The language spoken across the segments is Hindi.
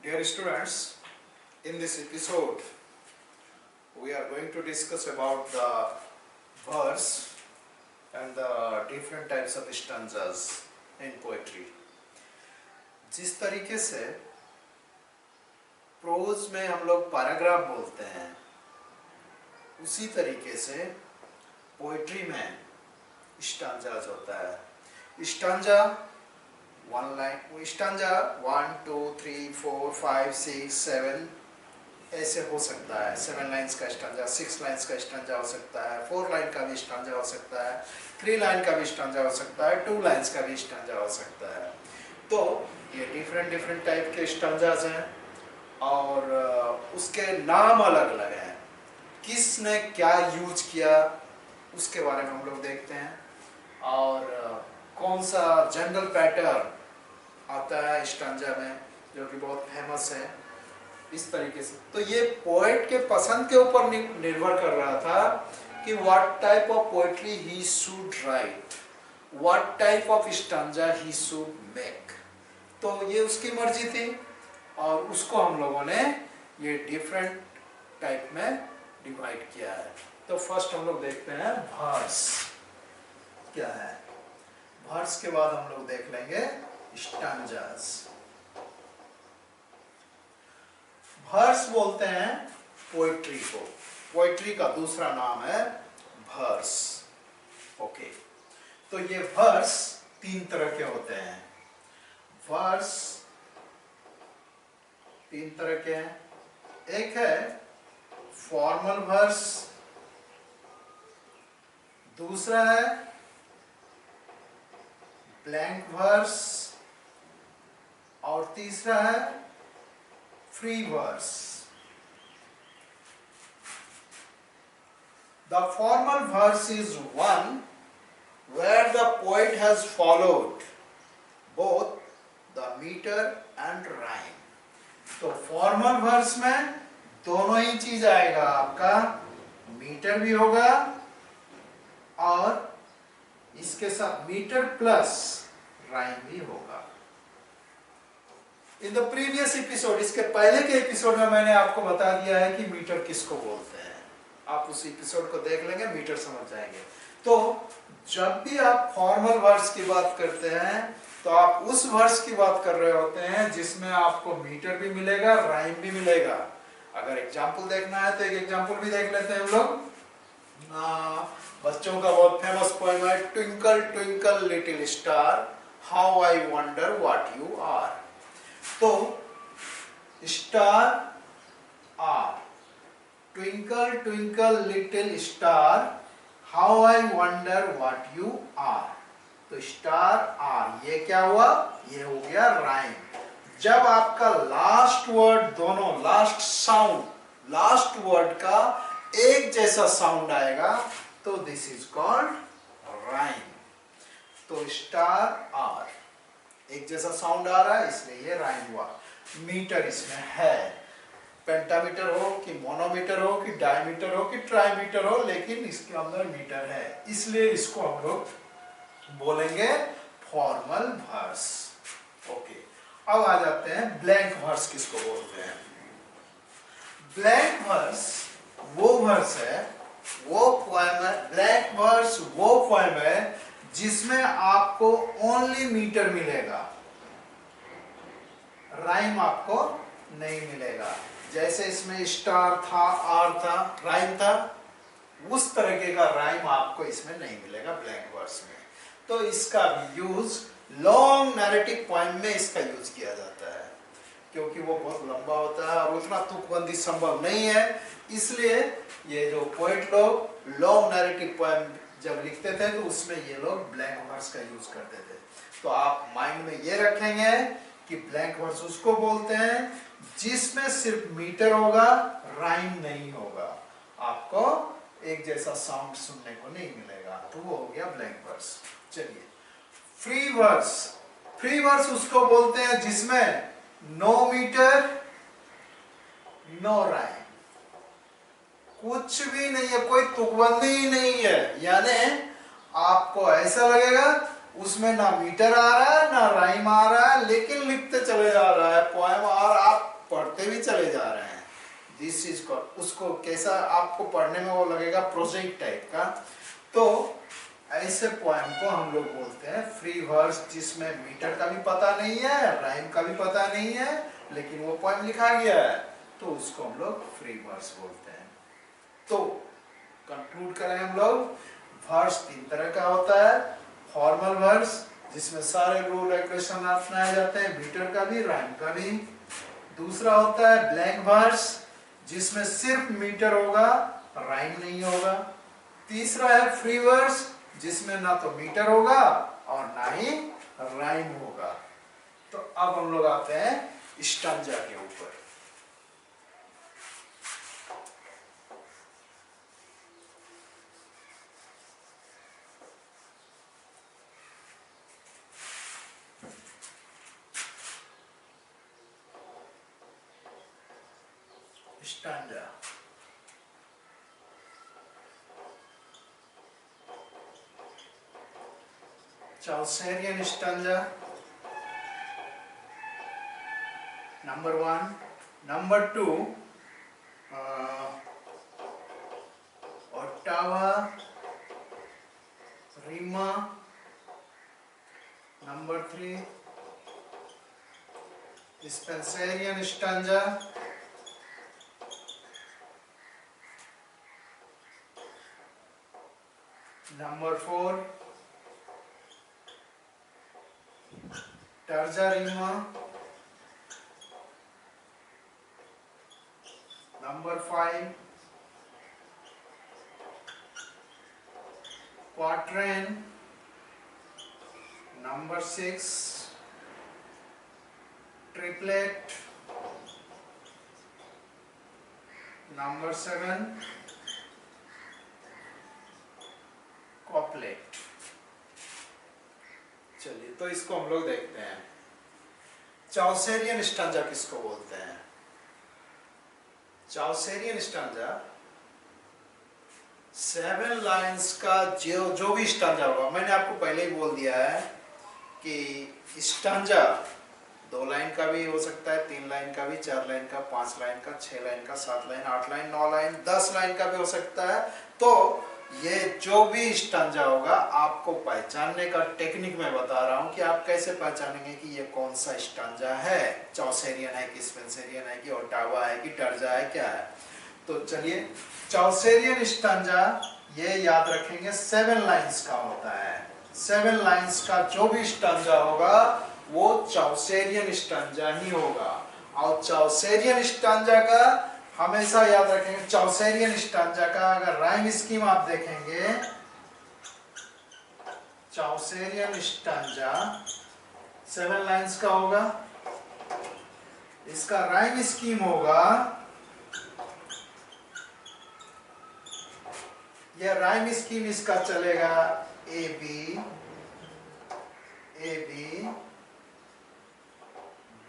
Dear students, in this episode we are going to discuss about the verse and the different types of stanzas in poetry. जिस तरीके से प्रोज में हम लोग पैराग्राफ बोलते हैं, उसी तरीके से पोएट्री में स्टांजाज होता है। स्टांजा वन लाइन, स्टांजा 1 2 3 4 5 6 7 ऐसे हो सकता है। 7 लाइन्स का स्टांजा, 6 लाइन्स का स्टांजा हो सकता है, 4 लाइन का भी स्टांजा हो सकता है, 3 लाइन का भी स्टांजा हो सकता है, 2 लाइन्स का भी स्टांजा हो सकता है। तो ये डिफरेंट टाइप के स्टांजाज हैं और उसके नाम अलग अलग हैं। किसने क्या यूज किया उसके बारे में हम लोग देखते हैं, और कौन सा जनरल पैटर्न आता है स्टांजा में जो कि बहुत फेमस है, इस तरीके से। तो ये पोएट के पसंद के ऊपर निर्भर कर रहा था कि what type of poetry he should write, what type of stanza he should make. तो ये उसकी मर्जी थी और उसको हम लोगों ने ये डिफरेंट टाइप में डिवाइड किया है। तो फर्स्ट हम लोग देखते हैं वर्स क्या है। वर्स के बाद हम लोग देख लेंगे स्टांजास। वर्स बोलते हैं पोएट्री को, पोएट्री का दूसरा नाम है वर्स। ओके, तो ये वर्स 3 तरह के होते हैं। वर्स 3 तरह के हैं। एक है फॉर्मल वर्स, दूसरा है ब्लैंक वर्स और तीसरा है free verse. The formal verse is one where the poet has followed both the meter and rhyme। तो फॉर्मल वर्स में दोनों ही चीज आएगा, आपका मीटर भी होगा और इसके साथ मीटर प्लस राइम भी होगा। इन द प्रीवियस एपिसोड, इसके पहले के एपिसोड में मैंने आपको बता दिया है कि मीटर किसको बोलते हैं। आप उस एपिसोड को देख लेंगे, मीटर समझ जाएंगे। तो जब भी आप फॉर्मल वर्स की बात करते हैं तो आप उस वर्स की बात कर रहे होते हैं जिसमें आपको मीटर भी मिलेगा, राइम भी मिलेगा। अगर एग्जाम्पल देखना है तो एक एग्जाम्पल भी देख लेते हैं हम लोग। बच्चों का बहुत फेमस पोएम है twinkle twinkle little star how I wonder what you are. तो star are, twinkle twinkle little star how I wonder what you are. तो स्टार आर, ये क्या हुआ? ये हो गया राइम। जब आपका लास्ट वर्ड, दोनों लास्ट साउंड, लास्ट वर्ड का एक जैसा साउंड आएगा तो दिस इज कॉल्ड राइम। तो स्टार आर एक जैसा साउंड आ रहा है इसलिए ये राइम हुआ। मीटर इसमें है, पेंटामीटर हो कि मोनोमीटर हो कि डायमीटर हो कि ट्राईमीटर हो, लेकिन इसके अंदर मीटर है, इसलिए इसको हम लोग बोलेंगे फॉर्मल वर्स। ओके, अब आ जाते हैं ब्लैंक वर्स किसको बोलते हैं। ब्लैंक वर्स वो वर्स है, वो पोएम है, ब्लैंक वर्स वो पोएम है जिसमें आपको ओनली मीटर मिलेगा, राइम आपको नहीं मिलेगा। जैसे इसमें स्टार था, आर था, राइम था, उस तरीके का राइम आपको इसमें नहीं मिलेगा ब्लैंक वर्स में। तो इसका भी यूज लॉन्ग नैरेटिव पोएम में इसका यूज किया जाता है, क्योंकि वो बहुत लंबा होता है और उतना तुकबंदी संभव नहीं है। इसलिए ये जो पोएट लोग लॉन्ग नैरेटिव पोएम जब लिखते थे तो उसमें ये लोग ब्लैंक वर्स का यूज करते थे। तो आप माइंड में ये रखेंगे कि ब्लैंक वर्स उसको बोलते हैं जिसमें सिर्फ मीटर होगा, राइम नहीं होगा, आपको एक जैसा साउंड सुनने को नहीं मिलेगा, तो वो हो गया ब्लैंक वर्स। चलिए फ्री वर्स, फ्री वर्स उसको बोलते हैं जिसमें नो मीटर नो राइम, कुछ भी नहीं है, कोई तुकबंदी ही नहीं है। यानी आपको ऐसा लगेगा उसमें ना मीटर आ रहा है ना राइम आ रहा है, लेकिन लिखते चले जा रहा है पोएम और आप दिस इज कॉल्ड, उसको कैसा आपको पढ़ने में वो लगेगा प्रोजेक्ट टाइप का। तो ऐसे पोएम को हम लोग बोलते हैं फ्री वर्स, जिसमें मीटर का भी पता नहीं है, राइम का भी पता नहीं है, लेकिन वो पोएम लिखा गया है, तो उसको हम लोग फ्री वर्स बोलते हैं। तो कंक्लूड करें हम लोग, वर्स 3 तरह का होता है। फॉर्मल वर्स जिसमें सारे रूल रेगुलेशन अपनाए जाते हैं, मीटर का भी, राइम का भी। दूसरा होता है ब्लैंक वर्स, जिसमें सिर्फ मीटर होगा, राइम नहीं होगा। तीसरा है फ्री वर्स, जिसमें ना तो मीटर होगा और ना ही राइम होगा। तो अब हम लोग आते हैं स्टैंजा के ऊपर। Stanza Chaucerian stanza number 1, number 2 ottava rima, number 3 Spenserian stanza, number 4 terza rima, number 5 quatrain, number 6 triplet, number 7 couplet। चलिए तो इसको हम लोग देखते हैं। चौसेरियन स्टैंजा किसको बोलते हैं? चौसेरियन स्टैंजा 7 लाइंस का जो भी स्टैंजा होगा, मैंने आपको पहले ही बोल दिया है कि स्टैंजा 2 लाइन का भी हो सकता है, 3 लाइन का भी, 4 लाइन का, 5 लाइन का, 6 लाइन का, 7 लाइन, 8 लाइन, 9 लाइन, 10 लाइन का भी हो सकता है। तो ये जो भी स्टैंजा होगा आपको पहचानने का टेक्निक मैं बता रहा हूं कि आप कैसे पहचानेंगे कि ये कौन सा स्टैंजा है, चौसेरियन है कि स्पेंसेरियन है कि ओटावा है कि टर्जा है, क्या है। तो चलिए, चौसेरियन स्टैंजा ये याद रखेंगे 7 लाइंस का होता है। 7 लाइंस का जो भी स्टैंजा होगा वो चौसेरियन स्टैंजा ही होगा। और चौसेरियन स्टैंजा का हमेशा याद रखेंगे, चौसेरियन स्टैंजा का अगर राइम स्कीम आप देखेंगे, चौसेरियन स्टैंजा 7 लाइंस का होगा, इसका राइम स्कीम होगा, यह राइम स्कीम इसका चलेगा ए बी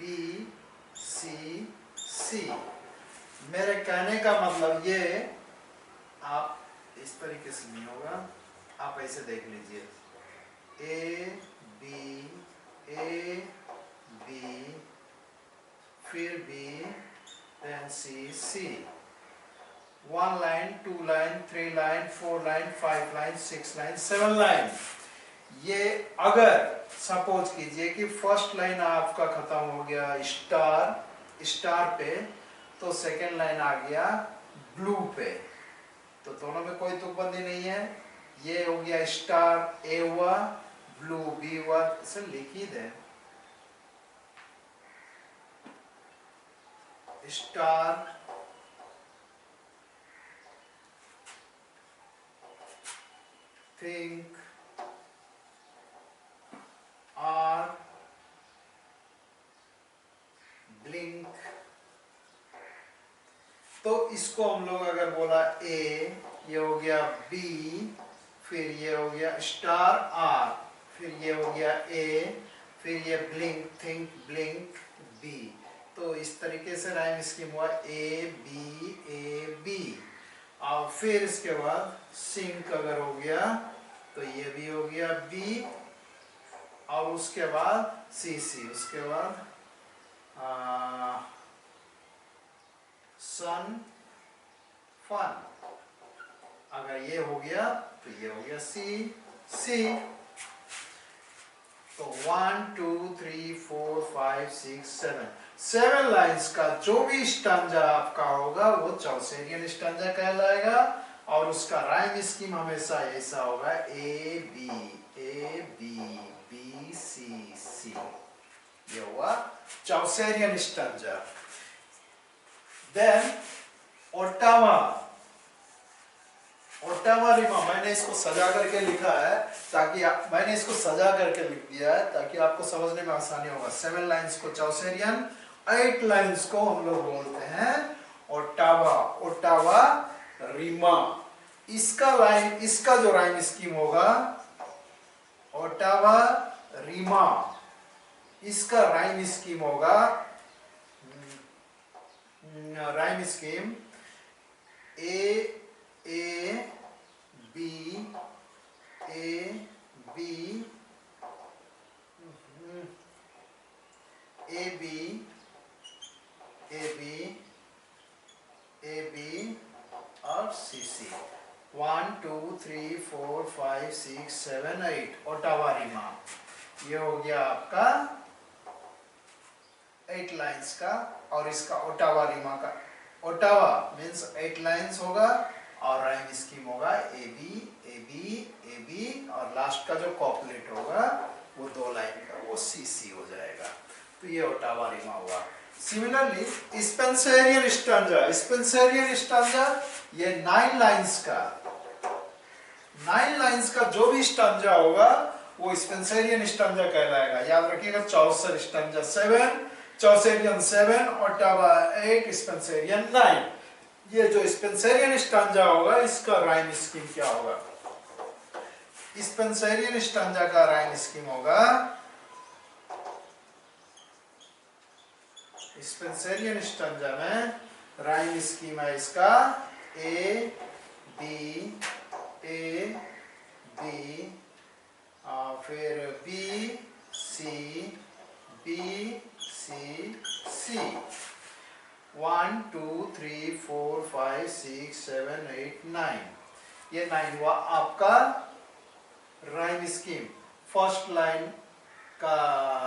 बी सी सी। मेरे कहने का मतलब ये, आप इस तरीके से नहीं होगा, आप ऐसे देख लीजिए, ए बी फिर बी देन सी सी। 1 line, 2 line, 3 line, 4 line, 5 line, 6 line, 7 line. ये अगर सपोज कीजिए कि फर्स्ट लाइन आपका खत्म हो गया स्टार पे, तो सेकेंड लाइन आ गया ब्लू पे, तो दोनों में कोई तुकबंदी नहीं है। ये हो गया स्टार ए हुआ, ब्लू बी हुआ, इसे लिख ही दें, स्टार थिंक आर ब्लिंक। तो इसको हम लोग अगर बोला ए, ये हो गया बी, फिर ये हो गया स्टार आर, फिर ये हो गया ए, फिर ये ब्लिंक थिंक ब्लिंक बी। तो इस तरीके से राइम स्कीम हुआ ए बी। और फिर इसके बाद सिंक अगर हो गया तो ये भी हो गया बी, और उसके बाद सी सी, उसके बाद सन फन। अगर ये हो गया तो ये हो गया सी सी। तो 1 2 3 4 5 6 7 7 लाइंस का जो भी स्टैंजा आपका होगा वो चौसेरियन स्टैंजा कहलाएगा। और उसका राइम स्कीम हमेशा ऐसा होगा ए बी बी सी सी। ये हुआ चौसेरियन stanza. Then Ottawa Ottawa Rima, मैंने इसको सजा करके लिखा है ताकि मैंने इसको सजा करके लिख दिया है ताकि आपको समझने में आसानी होगा। 7 लाइंस को चौसेरियन, 8 लाइंस को हम लोग बोलते हैं ओट्टावा ओट्टावा रिमा। इसका जो राइम स्कीम होगा ओट्टावा रिमा, इसका राइम स्कीम होगा rhyme scheme A B A B और सी सी। 1 2 3 4 5 6 7 8 ओट्टावा रिमा। ये हो गया आपका 8 लाइंस का। और इसका ओट्टावा रिमा का, ओट्टावा मीन्स 8 लाइंस होगा और राइम स्कीम होगा ए बी और लास्ट का जो कॉपलेट होगा वो 2 लाइन का, वो सी सी हो जाएगा। तो ये ओट्टावा रिमा हुआ। सिमिलरली स्पेंसरियन स्टैंजा ये 9 लाइंस का जो भी स्टैंजा होगा वो स्पेंसरियन स्टैंजा कहलाएगा। याद रखिएगा चौसर स्टैंजा 7, चौसेरियन 7, ओट्टावा 8, स्पेंसरियन 9। ये जो स्पेंसरियन स्टैंजा होगा इसका राइम स्कीम क्या होगा? स्पेंसरियन स्टैंजा का राइम स्कीम होगा, स्पेंसरियन स्टैंजा में राइम स्कीम है इसका ए बी फिर बी सी सी। 1 2 3 4 5 6 7 8 9। ये 9 हुआ आपका राइम स्कीम। फर्स्ट लाइन का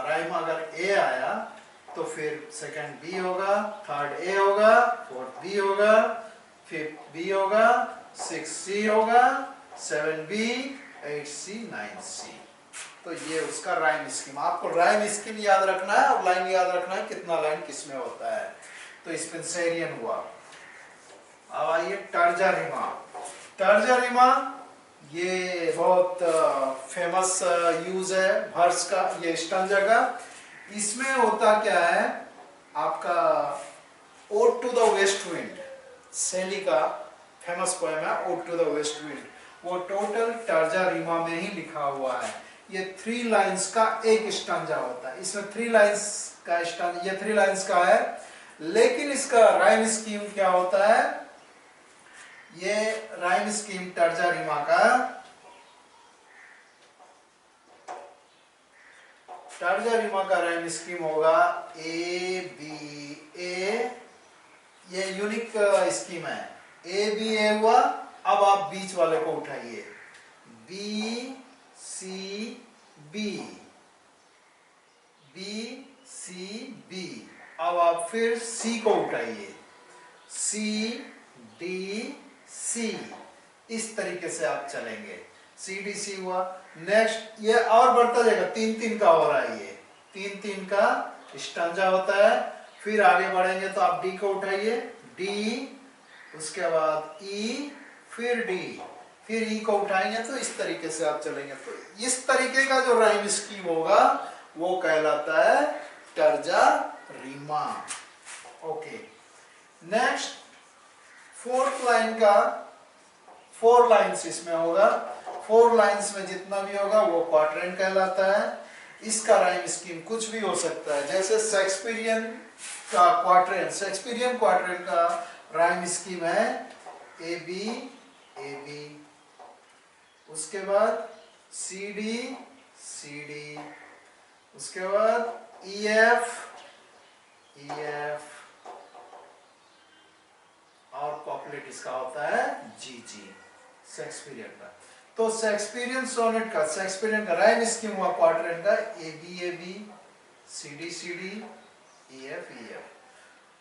राइम अगर ए आया तो फिर सेकंड बी होगा, थर्ड ए होगा, फोर्थ बी होगा, फिफ्थ बी होगा, सिक्स सी होगा, 7 बी, 8 सी, 9 सी। तो ये उसका राइम स्कीम। आपको राइम स्कीम याद रखना है और लाइन याद रखना है कितना लाइन किसमें होता है। तो स्पेंसरियन हुआ। अब आइए टर्जा रिमा। ये बहुत फेमस यूज है वर्स का, ये स्टैंजा का। इसमें होता क्या है आपका ode to the west wind, Shelley का फेमस पोएम है ode to the west wind. वो टोटल टर्जा रिमा में ही लिखा हुआ है। ये 3 लाइंस का एक स्टैंजा होता है। इसमें 3 लाइंस का स्टैंजा, ये 3 लाइंस का है, लेकिन इसका राइम स्कीम क्या होता है? ये राइम स्कीम टर्जा रिमा का, टर्जा रिमा का राइम स्कीम होगा ए बी ए। ये यूनिक स्कीम है। ए बी ए हुआ। अब आप बीच वाले को उठाइए, बी सी बी बी। अब आप फिर सी को उठाइए, सी डी सी। इस तरीके से आप चलेंगे, सी डी सी हुआ। नेक्स्ट ये और बढ़ता जाएगा, 3-3 का हो रहा है। ये 3-3 का स्टैंजा होता है। फिर आगे बढ़ेंगे तो आप डी को उठाइए, डी, उसके बाद ई, फिर डी, फिर ई को उठाएंगे। तो इस तरीके से आप चलेंगे। तो इस तरीके का जो राइम स्कीम होगा वो कहलाता है terza Rima. Okay, next fourth line का 4 लाइंस इसमें होगा। 4 लाइंस में जितना भी होगा वो क्वाड्रेंट कहलाता है। इसका राइम स्कीम कुछ भी हो सकता है, जैसे शेक्सपियरियन क्वाड्रेंट का राइम स्कीम है ए बी, उसके बाद सी डी, उसके बाद ई एफ, कॉपलेट इसका होता है जी जी, शेक्सपियरियन का। तो शेक्सपियरियन सोनेट का, शेक्सपियरियन का राइम स्कीम हुआ क्वाड्रेंट का A B C D E F.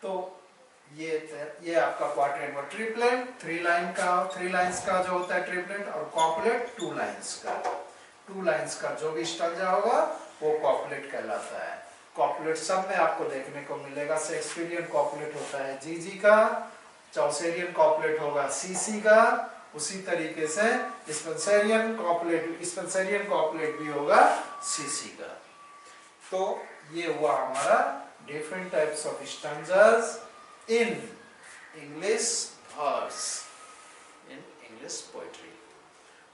तो ये आपका क्वाड्रेंट और ट्रिपलेट, थ्री लाइंस का जो होता है ट्रिपलेट, और कॉपलेट टू लाइंस का जो भी स्टैंजा होगा वो कॉपलेट कहलाता है। कॉपलेट सब में आपको देखने को मिलेगा। शेक्सपियरियन कॉपलेट होता है जी का, चौसेरियन कॉपलेट होगा सी का, उसी तरीके से स्पेंसरियन कॉपलेट भी होगा सी का। तो ये हुआ हमारा different types of stanzas in English verse, in English poetry.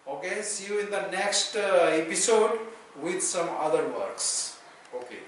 Okay, see you in the next episode with some other works. Okay.